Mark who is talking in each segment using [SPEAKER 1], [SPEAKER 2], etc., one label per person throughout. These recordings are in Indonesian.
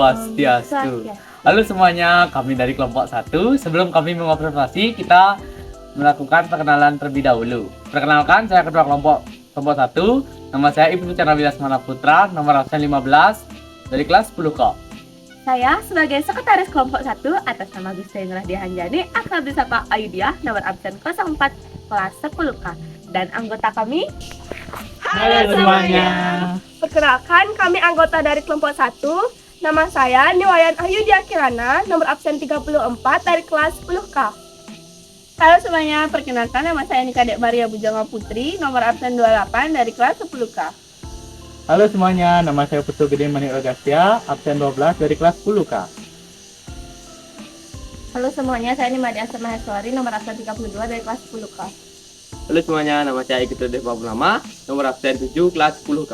[SPEAKER 1] Swastiastu. Halo semuanya, kami dari kelompok 1. Sebelum kami mengobservasi, kita melakukan perkenalan terlebih dahulu. Perkenalkan, saya ketua kelompok 1. Nama saya Ibnu Chandrawira Semana Putra, nomor absen 15 dari kelas 10K.
[SPEAKER 2] Saya sebagai sekretaris kelompok 1 atas nama Gusti Nur Hanjani akrab disapa Ayudia, nomor absen 04 kelas 10K. Dan anggota kami,
[SPEAKER 3] halo semuanya.
[SPEAKER 4] Perkenalkan, kami anggota dari kelompok 1. Nama saya Niwayan Ayudia Kirana, nomor absen 34 dari kelas 10K.
[SPEAKER 2] halo semuanya, perkenalkan nama saya Nika Dek Maria Bujanga Putri, nomor absen 28 dari kelas 10K.
[SPEAKER 3] Halo semuanya, nama saya Putu Gede Manik Agastia, absen 12 dari kelas 10K.
[SPEAKER 2] Halo semuanya, saya Nimadi Asma Maheswari, nomor absen 32 dari kelas 10K.
[SPEAKER 5] Halo semuanya, nama saya Ikut Deva Purnama, nomor absen 7 kelas 10K.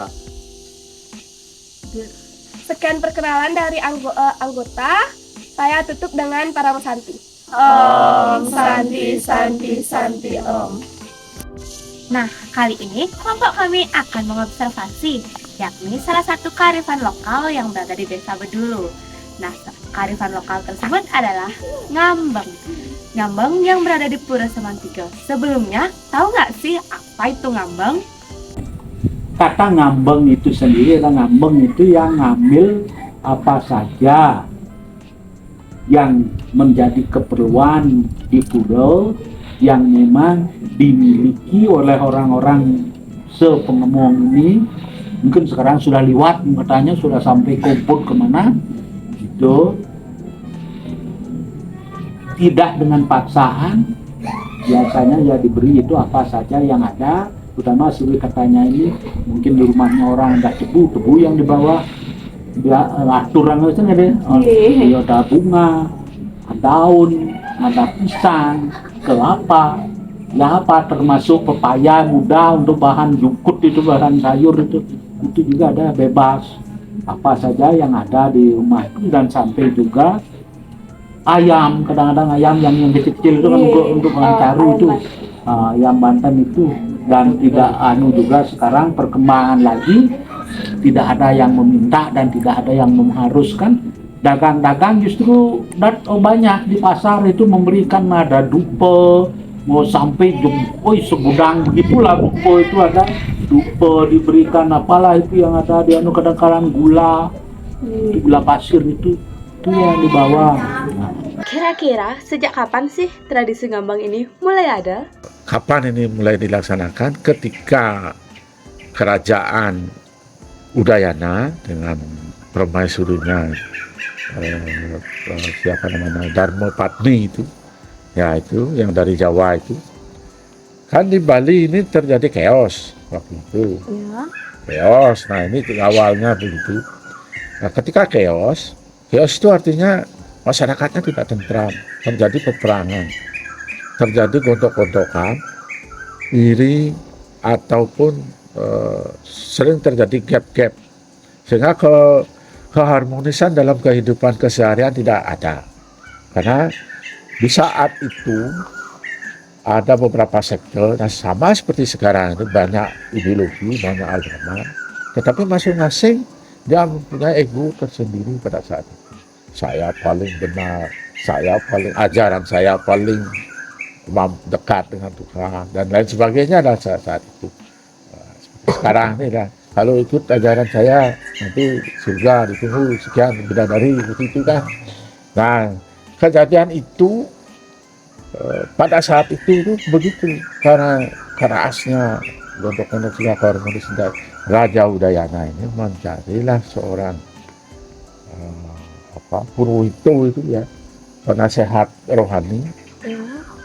[SPEAKER 4] Sekian perkenalan dari anggota. Saya tutup dengan Parang Santi.
[SPEAKER 2] Om Santi Santi Santi Om. Nah, kali ini kelompok kami akan mengobservasi, yakni salah satu kearifan lokal yang berada di Desa Bedulu. Nah, kearifan lokal tersebut adalah ngambang. Ngambang yang berada di Pura Semantiga. Sebelumnya, tahu nggak sih apa itu ngambang?
[SPEAKER 6] Kata ngambang itu sendiri, ngambang itu yang ngambil apa saja yang menjadi keperluan di pulau yang memang dimiliki oleh orang-orang sepengemong ini. Mungkin sekarang sudah liwat, katanya sudah sampai Kompot kemana itu, tidak dengan paksaan, biasanya ya diberi itu apa saja yang ada. Terutama suri katanya ini mungkin di rumahnya orang ada tebu yang dibawa dia aturan itu deh, ada bunga, ada daun, ada pisang, kelapa, ya apa termasuk pepaya muda untuk bahan jukut itu, bahan sayur itu juga ada bebas, apa saja yang ada di rumah itu. Dan sampai juga ayam, kadang-kadang ayam yang kecil itu kan untuk mencaru itu, ayam Banten itu. Dan tidak juga sekarang perkembangan lagi, tidak ada yang meminta dan tidak ada yang mengharuskan. Dagang-dagang justru banyak di pasar itu memberikan, ada dupe, mau sampai segudang begitulah dupe itu, ada dupe diberikan, apalah itu yang ada di kadang-kadang gula pasir itu yang dibawa.
[SPEAKER 2] Kira-kira sejak kapan sih tradisi ngambang ini mulai ada?
[SPEAKER 7] Kapan ini mulai dilaksanakan? Ketika kerajaan Udayana dengan permaisurinya siapa namanya Dharma Patni itu, ya itu yang dari Jawa itu, kan di Bali ini terjadi chaos waktu itu.
[SPEAKER 2] Ya.
[SPEAKER 7] Chaos, nah ini awalnya begitu. Nah ketika chaos itu artinya masyarakatnya tidak tentram, terjadi peperangan, terjadi gontok-gontokan, iri, ataupun sering terjadi gap-gap, sehingga keharmonisan dalam kehidupan keseharian tidak ada. Karena di saat itu ada beberapa sektor, nah sama seperti sekarang ini banyak ideologi, banyak agama, tetapi masing-masing dia mempunyai ego tersendiri pada saat itu. Saya paling benar, ajaran saya paling dekat dengan Tuhan dan lain sebagainya adalah saat itu. Sekarang ini lah, kalau ikut ajaran saya nanti surga ditunggu sekian bidadari begitu kan. Nah kejadian itu pada saat itu begitu, karena kerasnya gontok-gontok harmonis Raja Udayana ini mencarilah seorang Purwito itu ya, penasehat rohani,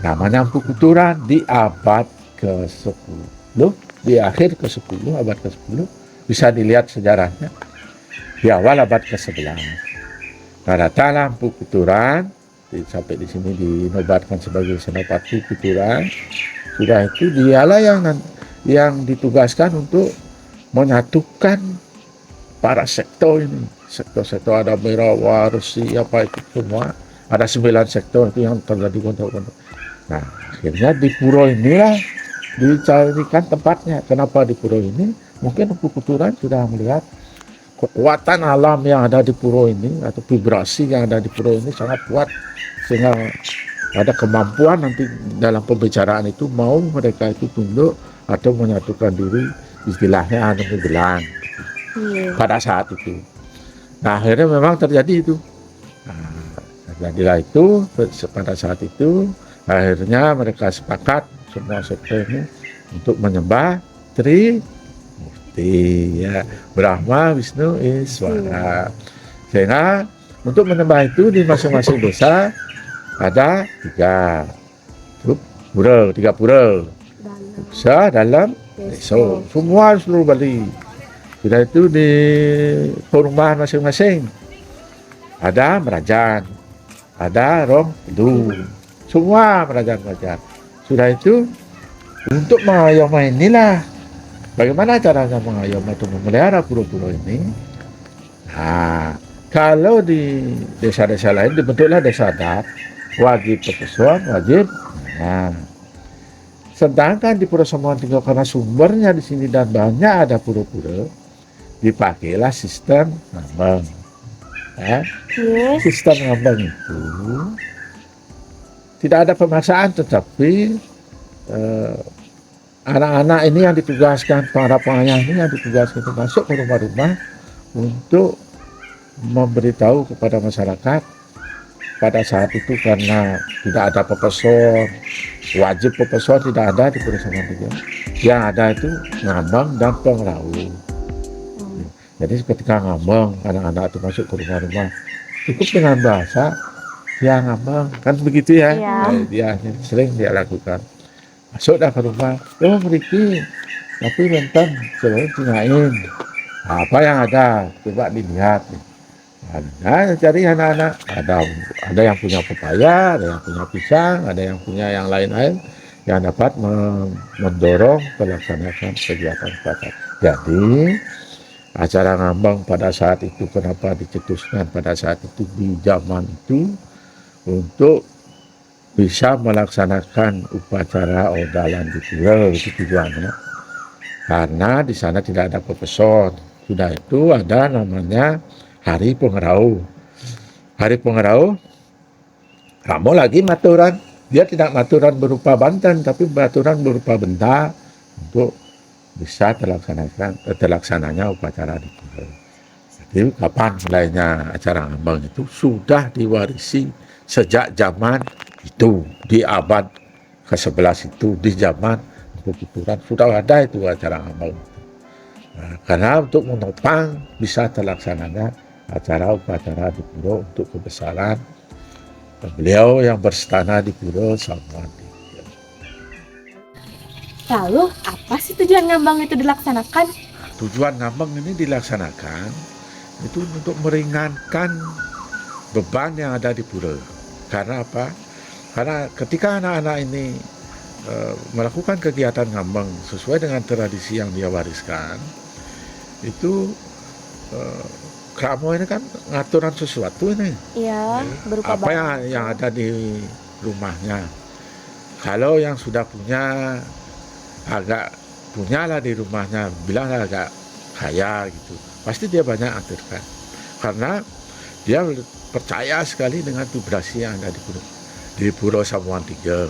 [SPEAKER 7] namanya Empu Kuturan di abad ke-10, di akhir ke-10, abad ke-10, bisa dilihat sejarahnya di awal abad ke-11. Nah datanglah Empu Kuturan, sampai di sini dinobatkan sebagai Senopati Kuturan. Sudah itu dialah yang ditugaskan untuk menyatukan para sektor ini. Sektor-sektor ada Merawa, Resi, apa itu semua. Ada 9 sektor itu yang terjadi gontok-gontok. Nah akhirnya di pura inilah dicarikan tempatnya. Kenapa di pura ini? Mungkin Empu Kuturan sudah melihat kekuatan alam yang ada di pura ini atau vibrasi yang ada di pura ini sangat kuat, sehingga ada kemampuan nanti dalam pembicaraan itu mau mereka itu tunduk atau menyatukan diri, istilahnya anu gelang pada saat itu. Nah akhirnya memang terjadi itu. Nah, terjadilah itu pada saat itu. Akhirnya mereka sepakat semua sekte ini untuk menyembah Trimurti, ya, Brahma, Wisnu, Iswara. Sehingga untuk menyembah itu di masing-masing desa ada tiga pura, desa, dalam, desa. Semua seluruh Bali. Sudah itu di perumahan masing-masing ada Merajan, ada Rong Tedu, semua Merajan. Sudah itu untuk mengayomi inilah bagaimana caranya mengayomi atau memelihara pura-pura ini. Nah, kalau di desa-desa lain dibentuklah desa adat, wajib pepesuan, wajib. Nah, sedangkan di Pura Samuan Tiga karena sumbernya di sini dan banyak ada pura-pura, dipakailah sistem ngambang. Ya. Sistem ngambang itu tidak ada pemaksaan, tetapi anak-anak ini yang ditugaskan, para pengayah ini yang ditugaskan untuk masuk ke rumah-rumah untuk memberitahu kepada masyarakat pada saat itu, karena tidak ada pepesor, wajib pepesor tidak ada di Pura Samuan Tiga. Yang ada itu ngambang dan pengrau. Jadi ketika ngambang, anak-anak itu masuk ke rumah-rumah, cukup dengan bahasa ya ngambang, kan begitu ya. Nah, dia sering dia lakukan. Masuk dah ke rumah, oh meriki, tapi bentar coba tinggalin. Apa yang ada, coba dilihat. Nah, cari anak-anak, ada yang punya pepaya, ada yang punya pisang, ada yang punya yang lain-lain yang dapat mendorong melaksanakan kegiatan padat. Jadi acara ngambang pada saat itu kenapa dicetuskan pada saat itu di zaman itu untuk bisa melaksanakan upacara odalan di pura, itu tujuannya. Karena di sana tidak ada pepesot. Sudah itu ada namanya Hari Pengerau. Hari Pengerau, kamu lagi maturan. Dia tidak maturan berupa banten, tapi maturan berupa benda untuk bisa terlaksananya upacara di pura. Jadi kapan mulainya acara ngambang itu sudah diwarisi sejak zaman itu, di abad ke-11 itu, di zaman Keputuran sudah ada itu acara ngambang. Nah, karena untuk menopang bisa terlaksananya acara upacara di pura untuk kebesaran beliau yang berstana di Pura Samuan Tiga.
[SPEAKER 2] Lalu apa sih tujuan ngambang itu dilaksanakan?
[SPEAKER 7] Tujuan ngambang ini dilaksanakan itu untuk meringankan beban yang ada di pura. Karena apa? Karena ketika anak-anak ini melakukan kegiatan ngambang sesuai dengan tradisi yang dia wariskan, itu kamu ini kan ngaturan sesuatu ini.
[SPEAKER 2] Iya, berupa
[SPEAKER 7] apa yang ada di rumahnya. Kalau yang sudah punya agak punyalah di rumahnya, bilanglah agak kaya gitu, pasti dia banyak aturkan. Karena dia percaya sekali dengan vibrasi yang ada di Pura Samuan Tiga.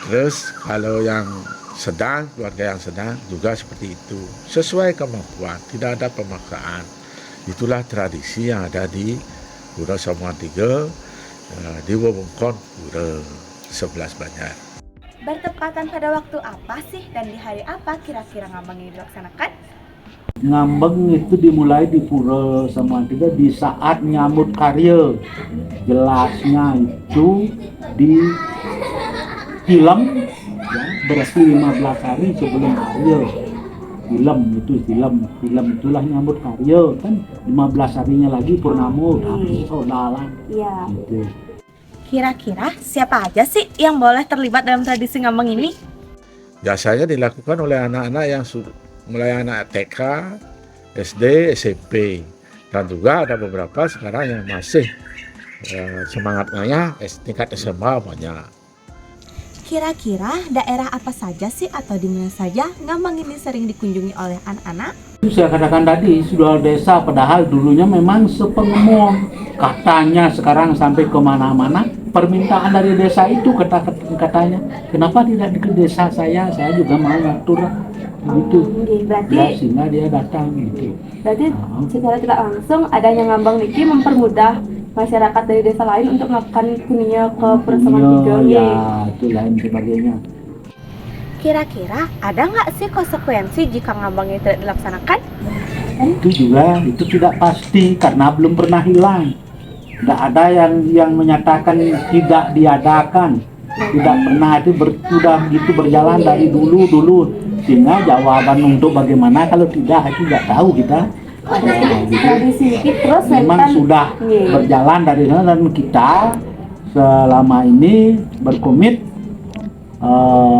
[SPEAKER 7] Terus kalau yang sedang, keluarga yang sedang juga seperti itu, sesuai kemampuan, tidak ada pemaksaan. Itulah tradisi yang ada di Pura Samuan Tiga, di wewengkon Pura 11 Banjar.
[SPEAKER 2] Bertepatan pada waktu apa sih dan di hari apa kira-kira ngambang ini dilaksanakan?
[SPEAKER 6] Ngambang itu dimulai di Pura Samuan Tiga di saat nyambut karya. Jelasnya itu di film, ya, berarti 15 hari sebelum karya. Film itulah nyambut karya kan, 15 harinya lagi purnama habis odalan.
[SPEAKER 2] Iya.
[SPEAKER 6] Gitu.
[SPEAKER 2] Kira-kira siapa aja sih yang boleh terlibat dalam tradisi ngambang ini?
[SPEAKER 7] Biasanya dilakukan oleh anak-anak yang mulai anak TK, SD, SMP, dan juga ada beberapa sekarang yang masih semangatnya tingkat SMA banyak.
[SPEAKER 2] Kira-kira daerah apa saja sih atau di mana saja Ngambang ini sering dikunjungi oleh anak-anak?
[SPEAKER 6] Itu saya katakan tadi, sudah desa padahal dulunya memang sepengemong. Katanya sekarang sampai kemana-mana, permintaan dari desa itu katanya. Kenapa tidak ke desa saya juga mau ngatur gitu.
[SPEAKER 4] Berarti
[SPEAKER 6] Ya, sehingga dia datang gitu.
[SPEAKER 4] secara tidak langsung adanya Ngambang niki mempermudah masyarakat dari desa lain untuk melakukan kunia ke Purwosaman Tiga.
[SPEAKER 6] Ya, itu lain sebagainya.
[SPEAKER 2] Kira-kira ada nggak sih konsekuensi jika Ngambang ini tidak dilaksanakan?
[SPEAKER 6] Itu juga itu tidak pasti karena belum pernah hilang. Tidak ada yang menyatakan tidak diadakan. Tidak pernah, itu sudah begitu berjalan dari dulu sehingga jawaban untuk bagaimana kalau tidak itu nggak tahu kita.
[SPEAKER 4] Tradisi ini terus
[SPEAKER 6] Memang sudah berjalan dari sana dan kita selama ini berkomit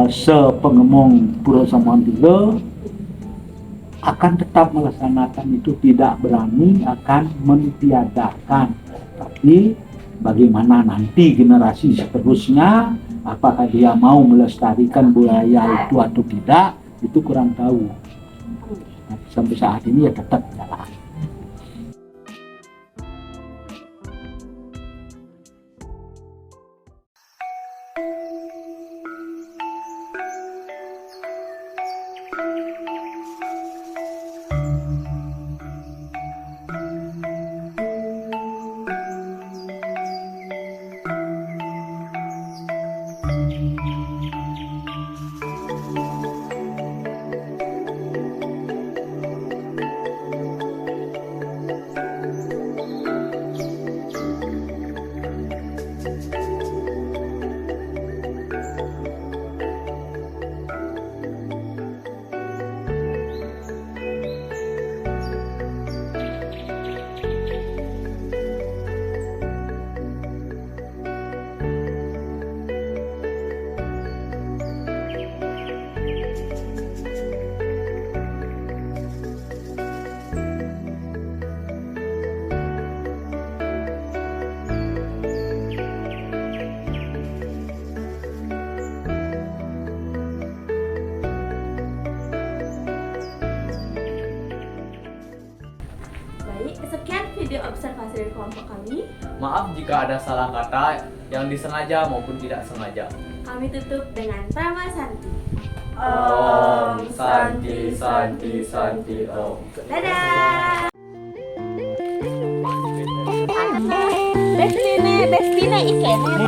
[SPEAKER 6] sepengemong Purwosaman III akan tetap melaksanakan itu, tidak berani akan mentiadakan. Tapi bagaimana nanti generasi seterusnya, apakah dia mau melestarikan budaya itu atau tidak, itu kurang tahu. Sampai saat ini ya tetap jalan.
[SPEAKER 2] Sekian video observasi dari kelompok kami.
[SPEAKER 1] Maaf jika ada salah kata yang disengaja maupun tidak sengaja.
[SPEAKER 2] Kami tutup dengan Prama Santi.
[SPEAKER 1] Om Santi Santi Santi Om.
[SPEAKER 2] Dadah. Destiny ikene.